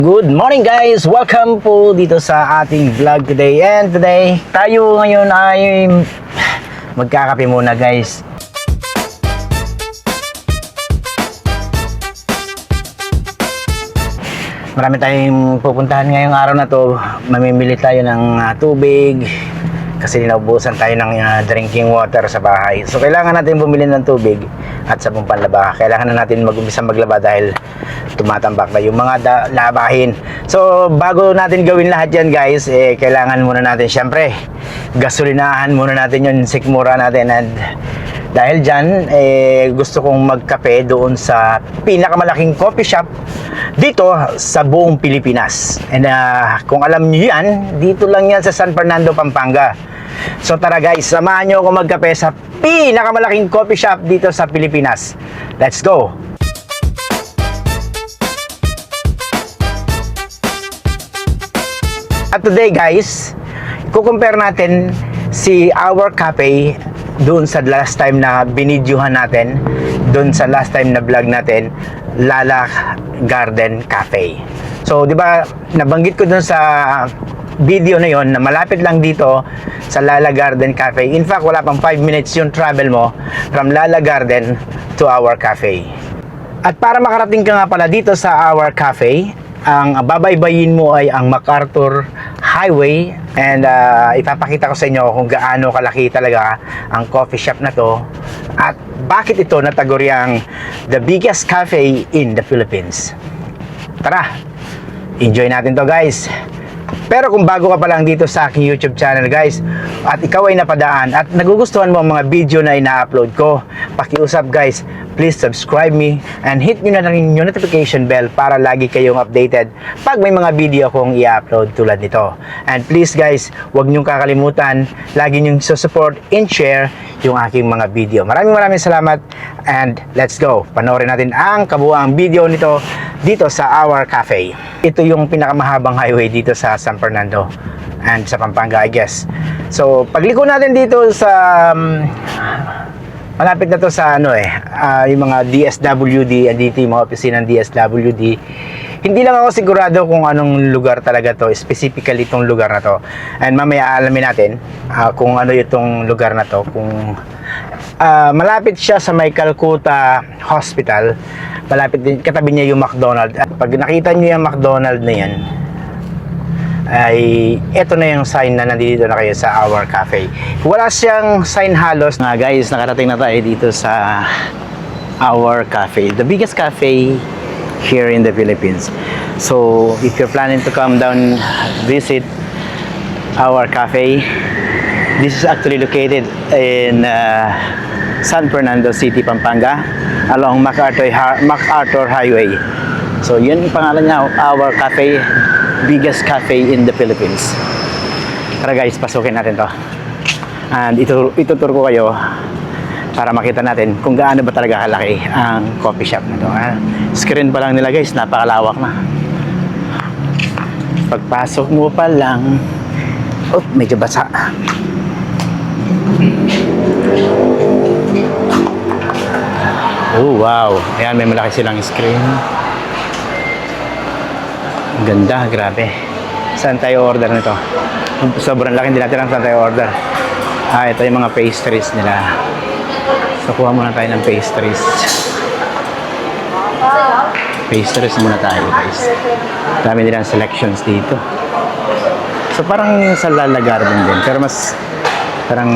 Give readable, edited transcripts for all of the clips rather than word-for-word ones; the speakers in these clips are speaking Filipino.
Good morning guys! Welcome po dito sa ating vlog today. And today, tayo ngayon ay magkakape muna guys. Marami tayong pupuntahan ngayong araw na to. Mamimili tayo ng tubig kasi naubusan tayo ng drinking water sa bahay. So kailangan natin bumili ng tubig at sabong panlaba. Kailangan na natin mag-umpisa maglaba dahil tumatambak na yung mga labahin. So bago natin gawin lahat yan guys, kailangan muna natin syempre gasolinahan muna natin yung sikmura natin. And dahil dyan, gusto kong magkape doon sa pinakamalaking coffee shop dito sa buong Pilipinas. And kung alam nyo yan, dito lang yan sa San Fernando, Pampanga. So tara guys, samahan nyo ako magkape sa pinakamalaking coffee shop dito sa Pilipinas. Let's go! At today guys, kukumpare natin si Our Cafe doon sa last time na binidyohan natin, doon sa last time na vlog natin, Lala Garden Cafe. So, di ba, nabanggit ko doon sa video na yon na malapit lang dito sa Lala Garden Cafe. In fact, wala pang 5 minutes yung travel mo from Lala Garden to Our Cafe. At para makarating ka nga pala dito sa Our Cafe, ang babaybayin mo ay ang MacArthur Highway. And ipapakita ko sa inyo kung gaano kalaki talaga ang coffee shop na to at bakit ito nataguriang the biggest cafe in the Philippines. Tara, enjoy natin to guys. Pero kung bago ka pa lang dito sa aking YouTube channel guys, at ikaw ay napadaan at nagugustuhan mo ang mga video na ina-upload ko, pakiusap guys, please subscribe me and hit nyo na rin yung notification bell para lagi kayong updated pag may mga video akong i-upload tulad nito. And please guys, huwag nyong kakalimutan, lagi nyong support and share yung aking mga video. Maraming salamat and let's go. Panoorin natin ang kabuuang video nito dito sa Our Cafe. Ito yung pinakamahabang highway dito sa San Fernando and sa Pampanga I guess. So pagliko natin dito sa malapit na to sa yung mga DSWD, dito yung mga opisina ng DSWD. Hindi lang ako sigurado kung anong lugar talaga to, specifically itong lugar na to. And mamaya alamin natin kung ano itong lugar na to. Kung malapit siya sa may Calcutta Hospital, malapit din, katabi niya yung McDonald's. At pag nakita niyo yung McDonald's na yan, ay eto na yung sign na nandito na kayo sa Our Cafe. Wala siyang sign halos. Guys, nakarating na tayo dito sa Our Cafe, the biggest cafe here in the Philippines. So if you're planning to come down visit Our Cafe, this is actually located in San Fernando City, Pampanga, along MacArthur Highway. So yun yung pangalan niya, Our Cafe, biggest cafe in the Philippines. Tara guys, pasukin natin to. And itutur ko kayo para makita natin kung gaano ba talaga kalaki ang coffee shop na to. Screen pa lang nila guys, napakalawak na. Pagpasok mo pa lang, medyo basa. Oh wow, ayan, may malaki silang screen. Ganda, grabe. Saan tayo order nito? Sobrang laki, hindi natin lang saan tayo order. Ito yung mga pastries nila. So kuha muna tayo ng pastries. Pastries muna tayo guys. Dami nilang selections dito. So parang sa Lala Garden din, pero mas parang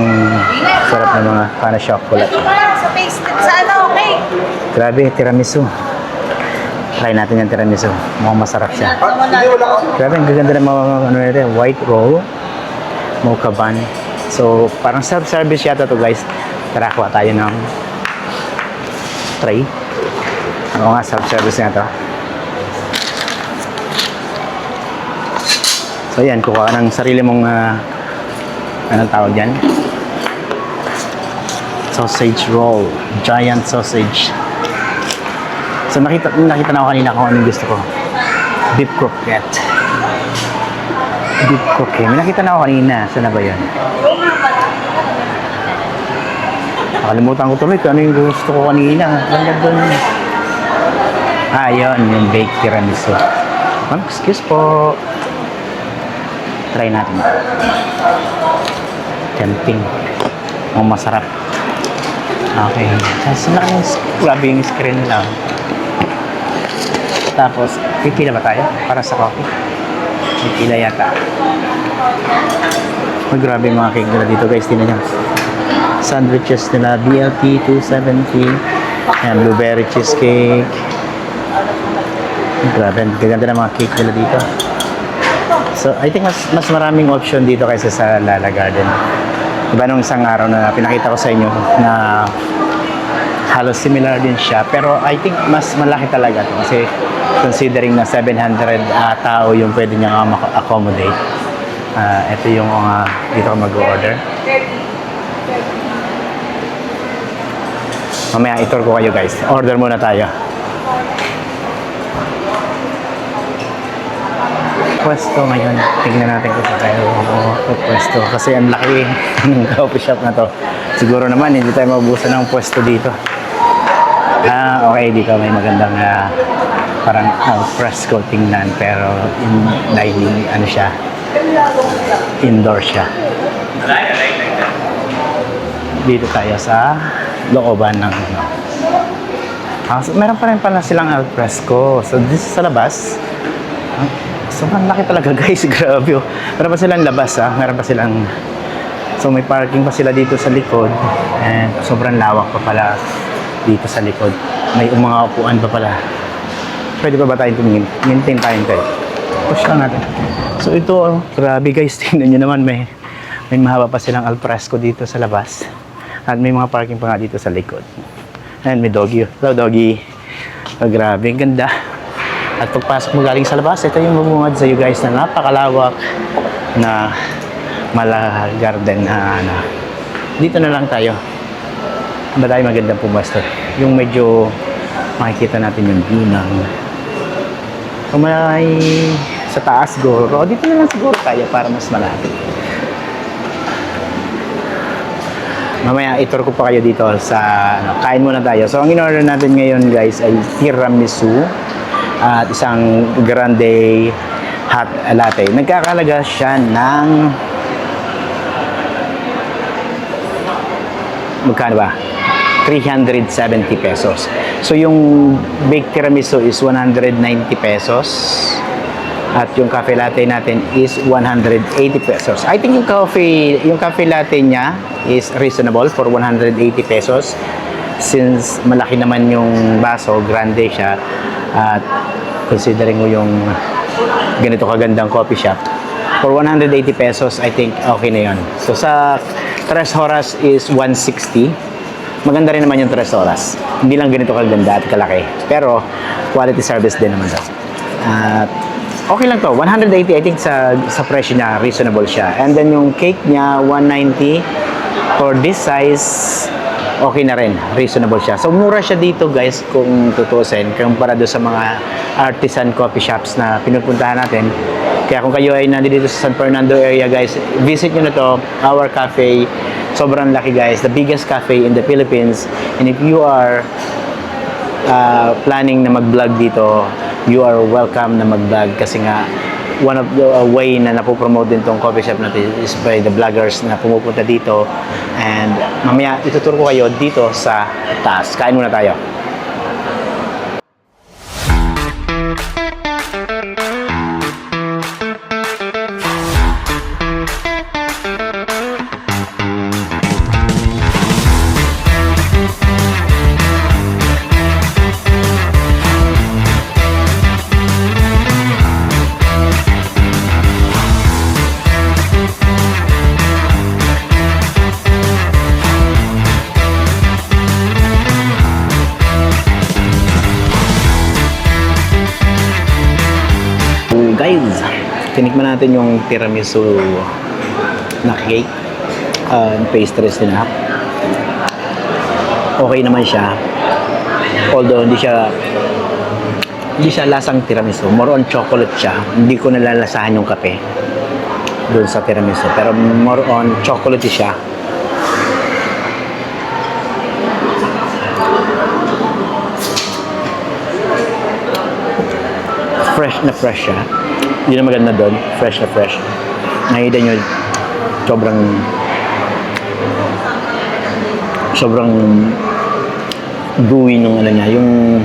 sarap ng mga kana chocolate. Sa pastries, sa okay? Grabe, tiramisu. Try natin yung tiramisu. Mukhang masarap siya. Grabe, ang gaganda ng mga white roll, mocha bun. So, parang self-service yata to guys. Tara, kuha tayo ng tray. Oo nga, self-service nga to. So, yan, kuha ka ng sarili mong anong tawag dyan? Sausage roll. Giant sausage. So nakita na ako kanina kung anong gusto ko. Beef croquette. Beef croquette. May nakita na ako kanina. Saan na ba yun? Nakalimutan ko tuloy. Ano yung gusto ko kanina? Ganda doon. Yun. Yung baked tiramisu. Ma'am, excuse po. Try natin. Tempting. Ang masarap. Okay. Grabe yung screen nila. Tapos, pipila ba tayo para sa coffee? Pipila yata. Oh, grabe yung mga cake nila dito guys. Tingnan nyo. Sandwiches nila. BLT 270. Ayan, blueberry cheesecake. Grabe. Gaganda ng mga cake nila dito. So, I think mas maraming option dito kaysa sa Lala Garden. Diba nung isang araw na pinakita ko sa inyo na halos similar din siya. Pero I think mas malaki talaga to kasi considering na 700 tao yung pwede niya accommodate. Ito yung dito ko mag-order. Mamaya i-tour ko kayo guys. Order muna tayo. Pwesto ngayon. Tingnan natin kung pa tayo pwesto. Kasi ang laki ng coffee shop na to. Siguro naman hindi tayo mabubusan ng pwesto dito. Okay. Dito may magandang parang fresco tingnan. Pero dining, ano siya, indoor siya. Dito tayo sa looban ng so, meron pa rin pala silang al fresco. So, this is sa labas. Sobrang laki talaga guys, grabe. Meron pa silang labas meron pa silang, so may parking pa sila dito sa likod and sobrang lawak pa pala dito sa likod. May mga upuan pa pala. Pwede pa ba tayong tumingin? Maintain tayo tayo. Push lang natin. So ito, grabe guys, tingnan nyo naman, may mahaba pa silang al fresco dito sa labas at may mga parking pa nga dito sa likod. And may doggy. Hello doggy. Grabe, ang ganda. At pagpasok mo galing sa labas, ito yung bumungad sa you guys na napakalawak na Mala Garden na dito na lang tayo. Ba tayo magandang pumasto. Yung medyo makikita natin yung view ng may sa taas siguro. Dito na lang siguro tayo para mas malapit. Mamaya itur ko pa kayo dito sa kain muna tayo. So ang in-order natin ngayon guys ay tiramisu at isang grande hot latte. Nagkakalaga siya ng magkano ba? 370 pesos. So yung baked tiramisu is 190 pesos at yung cafe latte natin is 180 pesos. I think yung cafe latte niya is reasonable for 180 pesos since malaki naman yung baso, grande siya. At considering mo yung ganito kagandang coffee shop, for 180 pesos, I think okay na yun. So sa 3 horas is 160. Maganda rin naman yung 3 horas. Hindi lang ganito kaganda at kalaki. Pero quality service din naman to. At okay lang to. 180, I think sa presyo niya, reasonable siya. And then yung cake niya, 190. For this size, okay na rin, reasonable siya. So mura siya dito guys kung tutusin kumpara doon sa mga artisan coffee shops na pinupuntahan natin. Kaya kung kayo ay nandito sa San Fernando area guys, visit nyo na to, our cafe. Sobrang laki guys, the biggest cafe in the Philippines. And if you are planning na mag-vlog dito, you are welcome na mag-vlog kasi nga one of the way na napopromote din tong coffee shop natin is by the vloggers na pumupunta dito. And mamaya ituturo ko kayo dito sa taas. Kain muna tayo. Guys, tinikman natin yung tiramisu na cake, pastries din okay naman siya, although hindi siya lasang tiramisu, more on chocolate siya. Hindi ko nalalasahan yung kape doon sa tiramisu, pero more on chocolate siya. fresh siya. Yun ang maganda doon, fresh na fresh. Nakita nyo, sobrang gooey nung ano niya, yung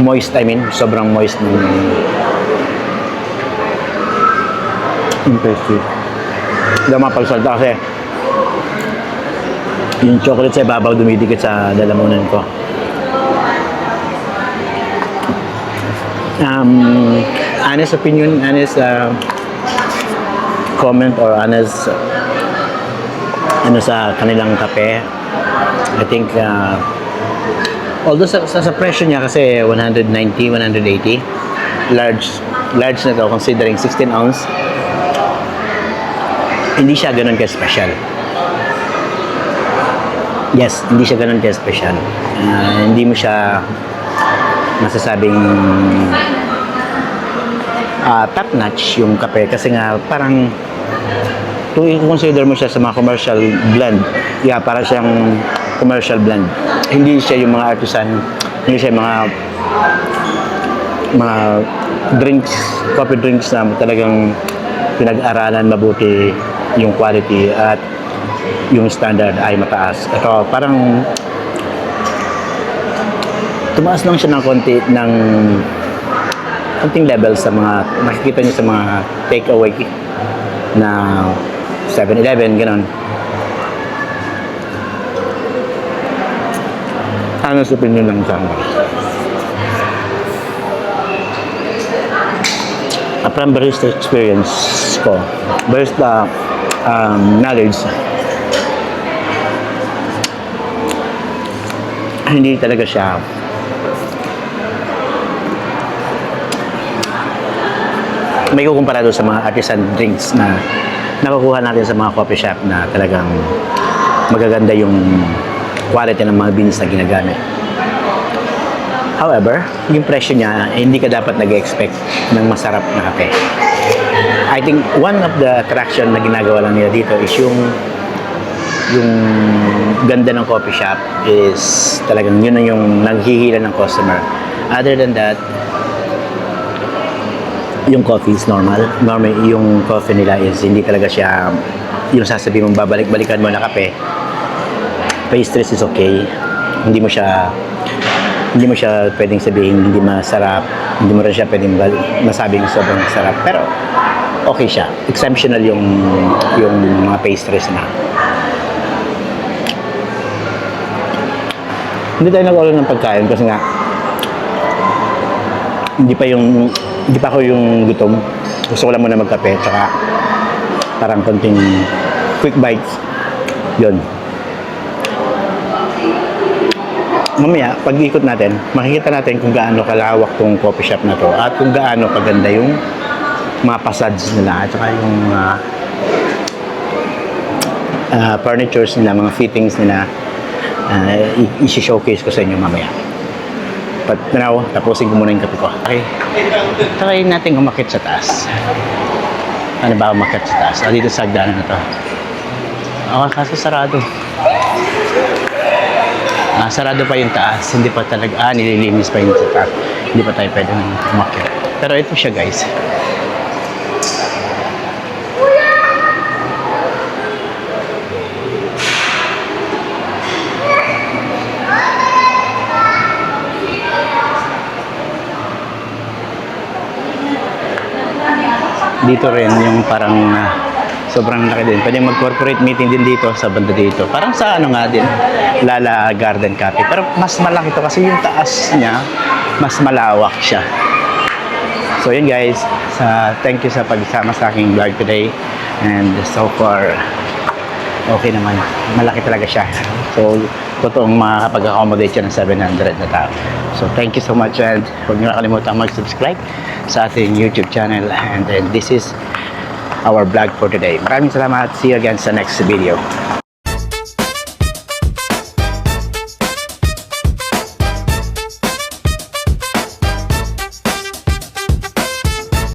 moist, sobrang moist yung pastry. Hindi ako mapagsalta kasi yung chocolate sa ibabaw dumidikit sa lalamunan ko. Honest opinion, honest comment or honest sa kanilang kape. I think although sa presyo niya kasi 190, 180 large na to considering 16 ounce, hindi siya ganun ka-special. Yes, hindi siya ganun ka-special. Hindi mo siya masasabing top notch yung kape kasi nga parang kung i-consider mo siya sa mga commercial blend, para siyang commercial blend. Hindi siya yung mga artisan, hindi siya yung mga drinks, coffee drinks na talagang pinag-aralan mabuti yung quality at yung standard ay mataas. Ito parang tumaas lang siya ng konting level sa mga nakikita niyo sa mga takeaway na 7-Eleven, gano'n. Honest opinion lang sa akin. From barista experience ko, barista knowledge, hindi talaga siya may kukumpara doon sa mga artisan drinks na nakukuha natin sa mga coffee shop na talagang magaganda yung quality ng mga beans na ginagamit. However, yung presyo niya, hindi ka dapat nag-expect ng masarap na kape. I think one of the attraction na ginagawa lang nila dito is yung ganda ng coffee shop is talagang yun na yung naghihila ng customer. Other than that, yung coffee is normal. Yung coffee nila is hindi talaga siya yung sasabihin mong babalik-balikan mo na kape. Pastries is okay. Hindi mo siya pwedeng sabihin hindi masarap. Hindi mo rin siya pwedeng masabing sobrang sarap. Pero okay siya. Exceptional yung mga pastries na. Hindi tayo nag-order ng pagkain kasi nga hindi pa ako yung gutom. Gusto ko lang muna magkape tsaka parang konting quick bites. Yun. Mamaya, pag ikot natin, makikita natin kung gaano kalawak tong coffee shop na to at kung gaano kaganda yung mga facades nila at saka yung furnitures nila, mga fittings nila. I-showcase ko sa inyo mamaya. But now, tapusin ko muna yung kape ko. Okay. Try natin umakit sa taas. Ano ba umakit sa taas? Dito sa hagdanan na to. Kaso sarado. Sarado pa yung taas. Hindi pa talaga, nililinis pa yung sa taas. Hindi pa tayo pwede umakit. Pero ito siya guys. Dito rin yung parang sobrang laki din. Pwede mag-corporate meeting din dito sa banda dito. Parang sa ano nga din, Lala Garden Cafe. Pero mas malaki to kasi yung taas niya, mas malawak siya. So yun guys, thank you sa pagsama sa aking vlog today. And so far, okay naman. Malaki talaga siya. So, totoong makakapag-accommodate siya ng 700 na tao. So, thank you so much and huwag niyo nakalimutan mag-subscribe sa ating YouTube channel. And then, this is our vlog for today. Maraming salamat. See you again sa next video.